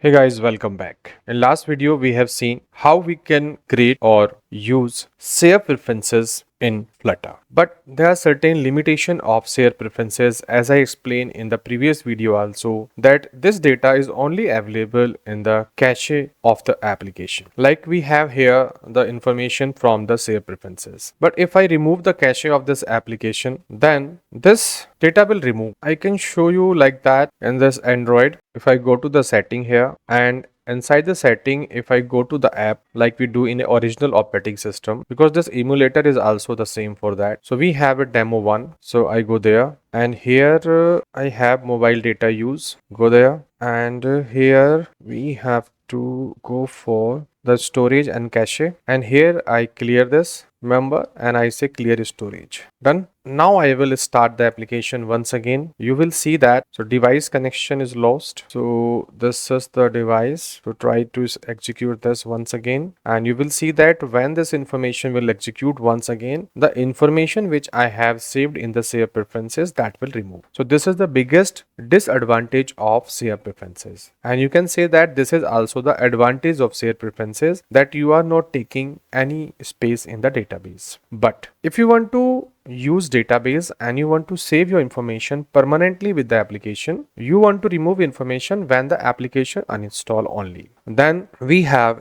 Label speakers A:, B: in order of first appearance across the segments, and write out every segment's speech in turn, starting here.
A: Hey guys, welcome back. In last video, we have seen how we can create or use share preferences in Flutter. But there are certain limitation of share preferences, as I explained in the previous video also, that this data is only available in the cache of the application. Like we have here the information from the share preferences. But if I remove the cache of this application, then this data will remove. I can show you like that in this Android. If I go to the setting here and inside the setting, if I go to the app like we do in the original operating system, because this emulator is also the same for that. So we have a demo one. So I go there and here I have mobile data use. Go there and here we have to go for the storage and cache, and here I clear this, remember, and I say clear storage. Done. Now I will start the application once again. You will see that so device connection is lost. So this is the device. So try to execute this once again, and you will see that when this information will execute once again, the information which I have saved in the share preferences, that will remove. So this is the biggest disadvantage of share preferences, and you can say that this is also the advantage of share preferences, that you are not taking any space in the database. But if you want to use database and you want to save your information permanently with the application, you want to remove information when the application uninstall only, then we have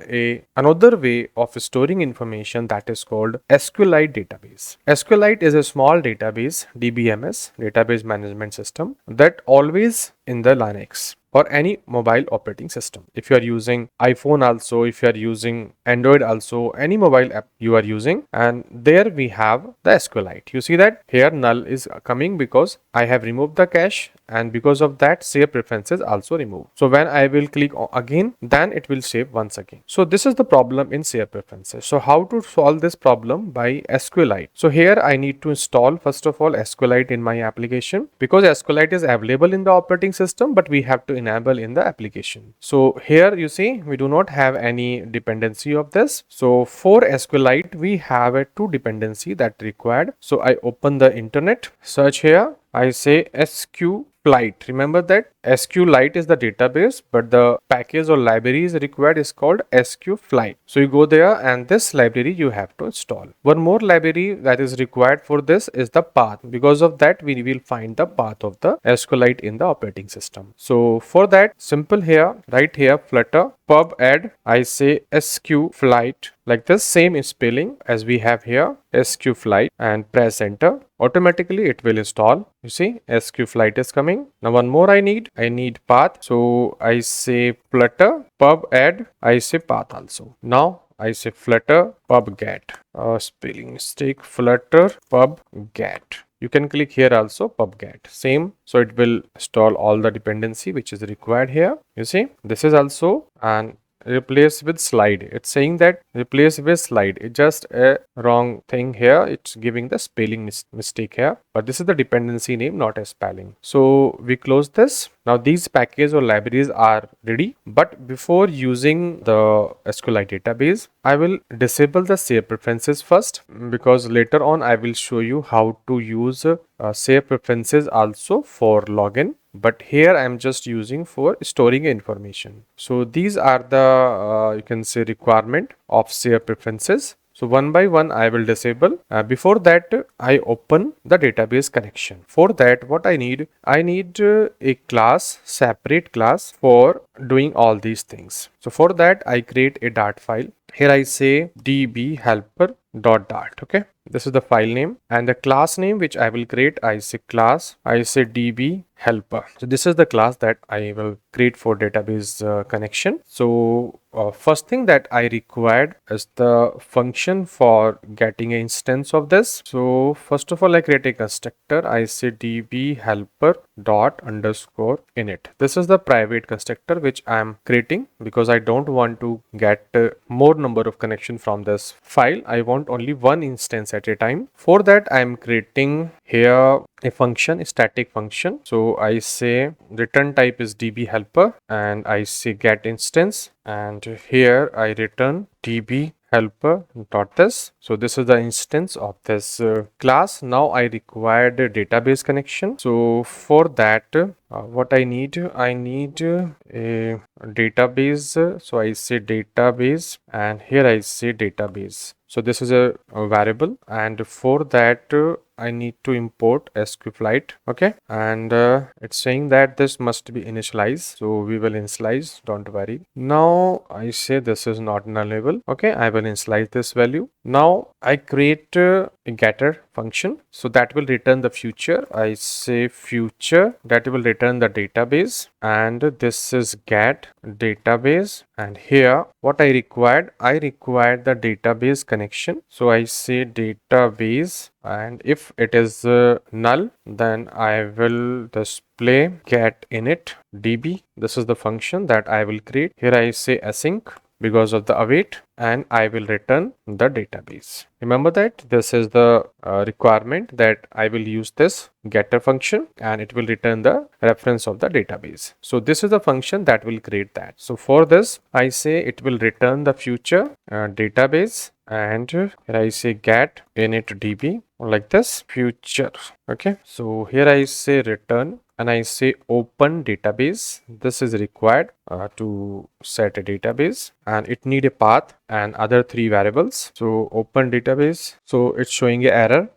A: another way of storing information, that is called SQLite database. SQLite is a small database, DBMS, database management system, that always in the Linux or any mobile operating system. If you are using iPhone also, if you are using Android also, any mobile app you are using, and there we have the SQLite. You see that here null is coming because I have removed the cache, and because of that share preferences also removed. So when I will click again, then it will save once again. So this is the problem in share preferences. So how to solve this problem? By SQLite. So here I need to install first of all SQLite in my application, because SQLite is available in the operating system, but we have to enable in the application. So here you see we do not have any dependency of this. So for SQLite we have a two dependency that required. So I open the internet, search here, I say sqflite. Remember that SQLite is the database, but the package or library is required is called sqflite. So you go there and this library you have to install. One more library that is required for this is the path. Because of that we will find the path of the SQLite in the operating system. So for that, simple here, right here, Flutter pub add, I say sqflite, like this same spelling as we have here, sqflite, and press enter. Automatically it will install. You see sqflite is coming. Now one more I need path. So I say Flutter pub add, I say path also. Now I say Flutter pub get. Spelling mistake, Flutter pub get. You can click here also pub get, same. So it will install all the dependency which is required here. You see this is also, and replace with slide. It's saying that replace with slide. It's just a wrong thing here. It's giving the spelling mistake here, but this is the dependency name, not a spelling. So we close this. Now these packages or libraries are ready, but before using the SQLite database, I will disable the share preferences first, because later on I will show you how to use share preferences also for login. But here I am just using for storing information. So these are the you can say requirement of share preferences. So one by one I will disable. Before that I open the database connection. For that what I need a class, separate class for doing all these things. So for that I create a Dart file. Here I say db helper .dart. Okay, this is the file name, and the class name which I will create, I say class, I say db helper. So this is the class that I will create for database connection. So first thing that I required is the function for getting an instance of this. So first of all I create a constructor. I say db helper dot underscore init. This is the private constructor which I am creating because I don't want to get more number of connection from this file. I want only one instance at a time. For that I am creating here a function, a static function. So I say return type is db helper, and I say get instance, and here I return db helper dot this. So this is the instance of this class. Now I require the database connection. So for that, what I need a database. So I say database, and here I say database. So this is a variable, and for that I need to import sqflite. Okay, and it's saying that this must be initialized, so we will initialize, don't worry. Now I say this is not nullable. Okay, I will initialize this value. Now I create a getter function, so that will return the future. I say future, that will return the database, and this is get database, and here what I required the database connection. So I say database, and if it is null, then I will display get init db. This is the function that I will create. Here I say async because of the await, and I will return the database. Remember that this is the requirement that I will use this getter function, and it will return the reference of the database. So this is the function that will create that. So for this I say it will return the future database, and here I say get init db like this future. Okay, so here I say return, and I say open database. This is required to set a database, and it need a path and other three variables. So open database, so it's showing a error.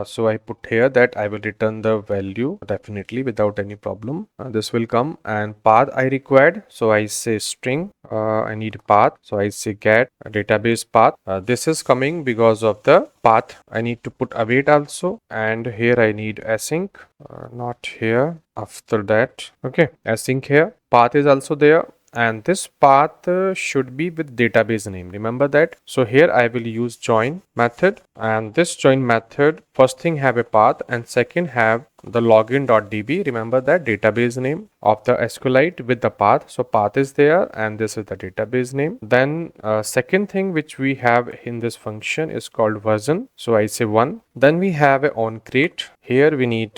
A: So I put here that I will return the value definitely without any problem. This will come, and path I required. So I say string. I need path. So I say get database path. This is coming because of the path. I need to put await also, and here I need async. Not here. After that, okay, async here. Path is also there, and this path should be with database name. Remember that. So here I will use join method, and this join method first thing have a path, and second have the login.db. Remember that database name of the SQLite with the path. So path is there, and this is the database name. Then second thing which we have in this function is called version. So I say 1. Then we have a onCreate. Here we need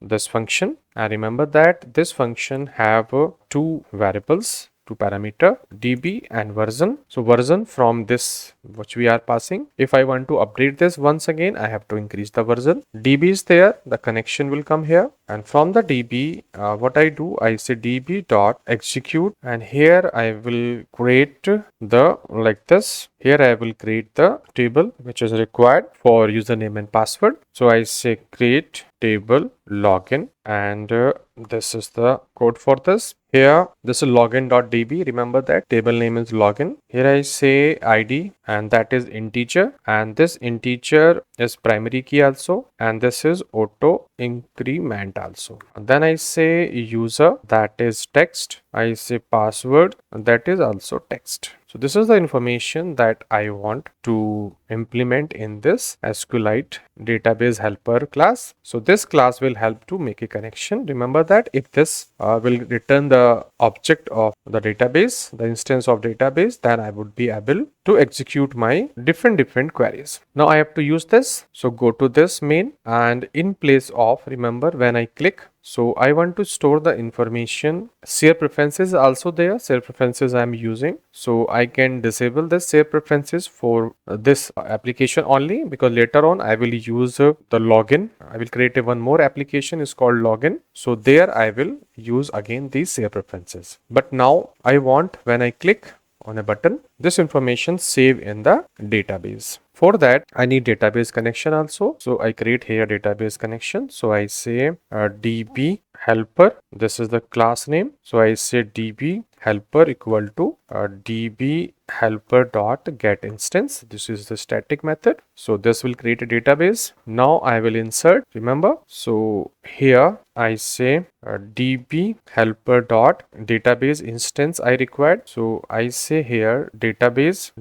A: this function, and remember that this function have two variables, two parameter, db and version. So version from this which we are passing. If I want to update this once again, I have to increase the version. db is there, the connection will come here, and from the db what I do, I say db dot execute, and here I will create the like this. Here I will create the table which is required for username and password. So I say create table login, and this is the code for this. Here this is login.db. Remember that table name is login. Here I say id, and that is integer, and this integer is primary key also, and this is auto increment also. Then I say user, that is text. I say password, that is also text. So this is the information that I want to implement in this SQLite database helper class. So this class will help to make a connection. Remember that if this will return the object of the database, the instance of database, then I would be able to execute my different queries. Now I have to use this. So go to this main, and in place of, remember when I click, so I want to store the information. Share preferences also there. Share preferences I am using. So I can disable the share preferences for this application only, because later on I will use the login. I will create one more application is called login. So there I will use again these share preferences. But now I want, when I click on a button, this information save in the database. For that I need database connection also. So I create here database connection. So I say db helper, this is the class name. So I say db helper equal to db helper dot get instance. This is the static method. So this will create a database. Now I will insert, remember. So here I say db helper dot database instance I required. So I say here database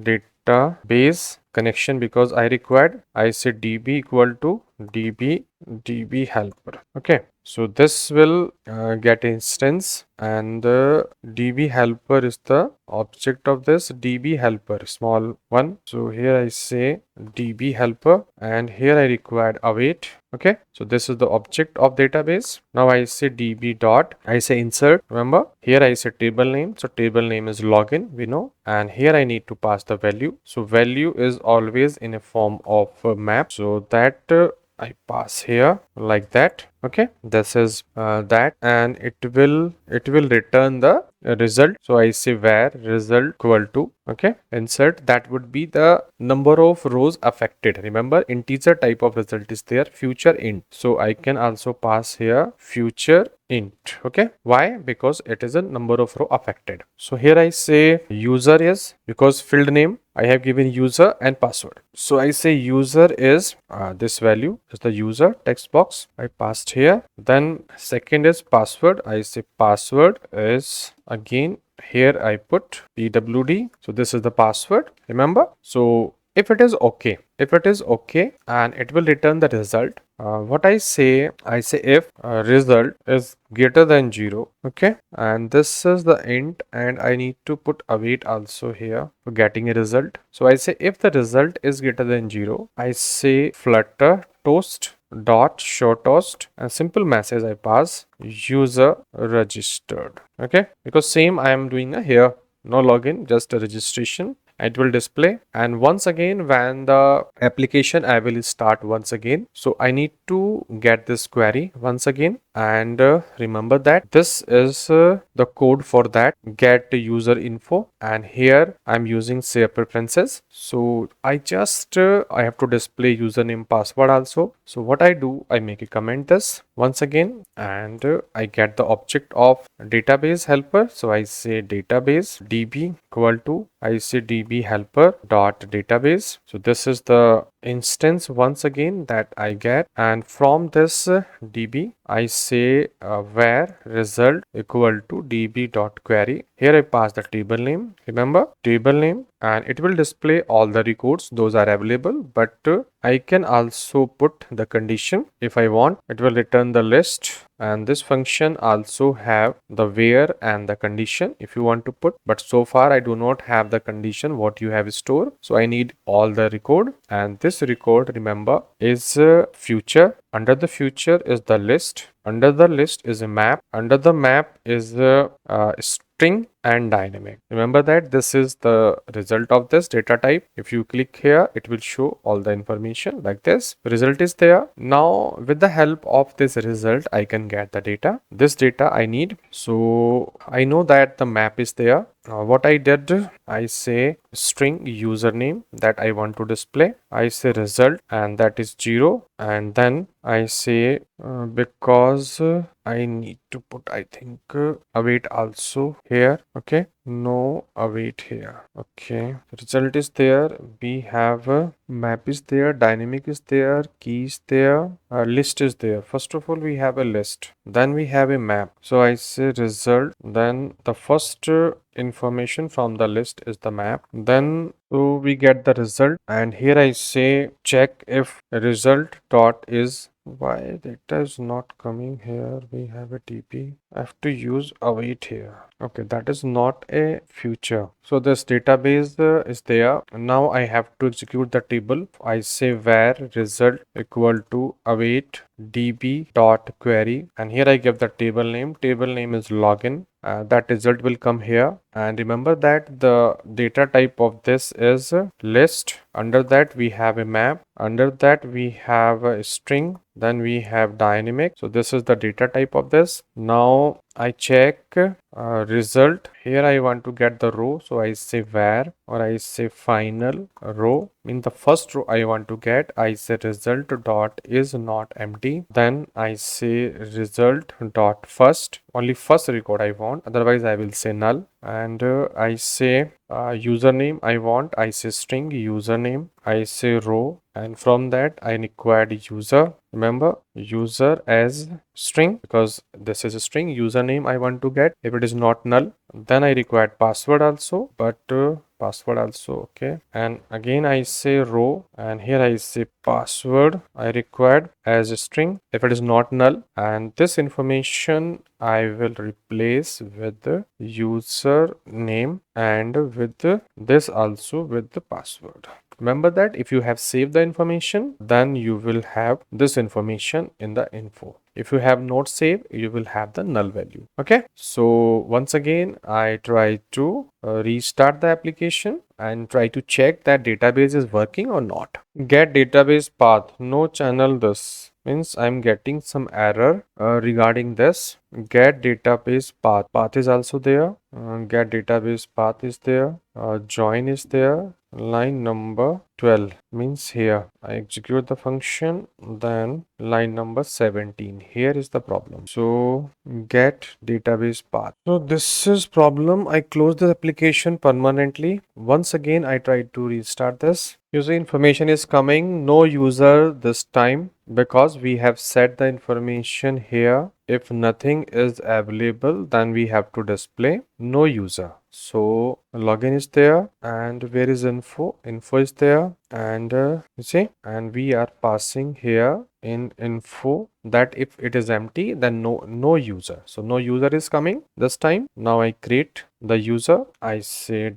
A: connection, because I required, I say db equal to db helper. Okay, So this will get instance, and the DB helper is the object of this DB helper, small one. So here I say DB helper, and here I required await. Okay, so this is the object of database. Now I say DB dot, I say insert. Remember, here I say table name. So table name is login, we know, and here I need to pass the value. So value is always in a form of a map. So that I pass here like that. Okay, this is that, and it will return the result. So I say var result equal to, okay, insert, that would be the number of rows affected. Remember, integer type of result is there, future int. So I can also pass here future int. Okay, why? Because it is a number of row affected. So here I say user is, because field name I have given user and password. So I say user is this value is the user text box I passed here. Then second is password. I say password is, again here I put pwd. So this is the password, remember. So if it is okay, and it will return the result. What I say if result is greater than 0, okay, and this is the int, and I need to put await also here for getting a result. So I say if the result is greater than 0, I say flutter toast dot show toast, a simple message I pass user registered. Okay, because same I am doing here, no login, just a registration. It will display, and once again when the application I will start once again. So I need to get this query once again, and remember that this is the code for that get user info, and here I'm using share preferences. So I just I have to display username password also. So what I do, I make a comment this once again, and I get the object of database helper. So I say database db equal to, I say db helper dot database. So this is the instance once again that I get, and from this db I say var result equal to db dot query. Here I pass the table name, remember, table name, and it will display all the records, those are available, but I can also put the condition if I want. It will return the list, and this function also have the where and the condition if you want to put, but so far I do not have the condition what you have stored. So I need all the record, and this record, remember, is future. Under the future is the list, under the list is a map, under the map is a string and dynamic. Remember that this is the result of this data type. If you click here, it will show all the information like this. Result is there. Now with the help of this result, I can get the data. This data I need. So I know that the map is there. What I did, I say string username that I want to display. I say result, and that is 0, and then I say because I need to put, I think, await also here. Okay, no await here. Okay, result is there, we have map is there, dynamic is there, key is there, list is there. First of all we have a list, then we have a map. So I say result, then the first information from the list is the map, then so we get the result, and here I say check if result dot is, why data is not coming here, we have a TP, I have to use await here. Okay, that is not a future. So this database is there. Now I have to execute the table. I say var result equal to await db dot query, and here I give the table name. Table name is login. That result will come here, and remember that the data type of this is list. Under that we have a map, under that we have a string, then we have dynamic. So this is the data type of this. Now I check result. Here I want to get the row, so I say var, or I say final row. In the first row I want to get, I say result dot is not empty, then I say result dot first, only first record I want, otherwise I will say null, and I say username I want, I say string username, I say row, and from that I required user. Remember, user as string, because this is a string username I want to get if it is not null. Then I required password also, but password also okay, and again I say row, and here I say password I required as a string if it is not null, and this information I will replace with the user name and with this also with the password. Remember that if you have saved the information, then you will have this information in the info. If you have not saved, you will have the null value. Okay. So once again, I try to restart the application and try to check that database is working or not. Get database path, no channel this. Means I'm getting some error regarding this. Get database path. Path is also there. Get database path is there. Join is there. Line number 12 means here I execute the function, then line number 17. Here is the problem. So get database path. So this is problem. I close the application permanently. Once again I try to restart this. User information is coming, no user this time, because we have set the information here. If nothing is available, then we have to display no user. So login is there, and where is info? Info is there, and you see, and we are passing here in info that if it is empty, then no user. So no user is coming this time. Now I create the user. I say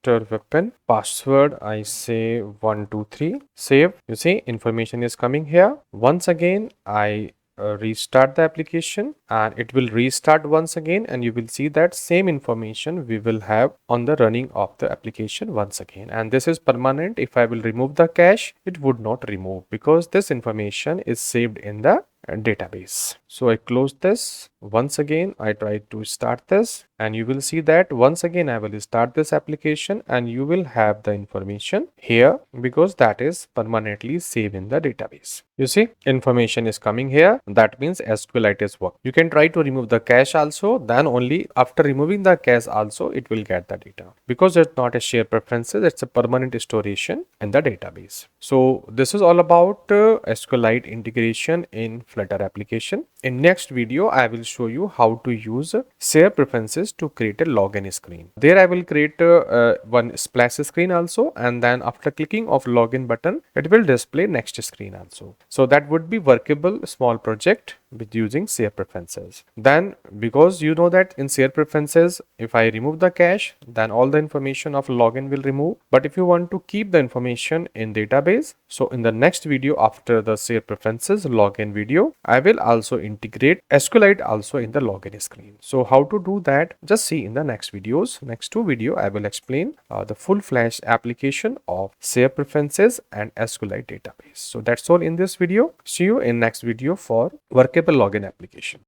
A: Vipin. Password I say 123. Save. You see information is coming here. Once again I restart the application, and it will restart once again, and you will see that same information we will have on the running of the application once again. And this is permanent. If I will remove the cache, it would not remove because this information is saved in the database. So I close this. Once again I try to start this, and you will see that once again I will start this application, and you will have the information here because that is permanently saved in the database. You see information is coming here. That means SQLite is working. You can try to remove the cache also, then only after removing the cache also it will get the data, because it's not a share preferences, it's a permanent storation in the database. So this is all about SQLite integration in Flutter application. In next video I will show you how to use share preferences to create a login screen. There I will create one splash screen also, and then after clicking of login button it will display next screen also. So that would be workable small project with using share preferences. Then because you know that in share preferences, if I remove the cache, then all the information of login will remove. But if you want to keep the information in database, so in the next video after the share preferences login video, I will also integrate SQLite also in the login screen. So how to do that, just see in the next videos. Next two video I will explain the full-fledged application of share preferences and SQLite database. So that's all in this video. See you in next video for workable login application.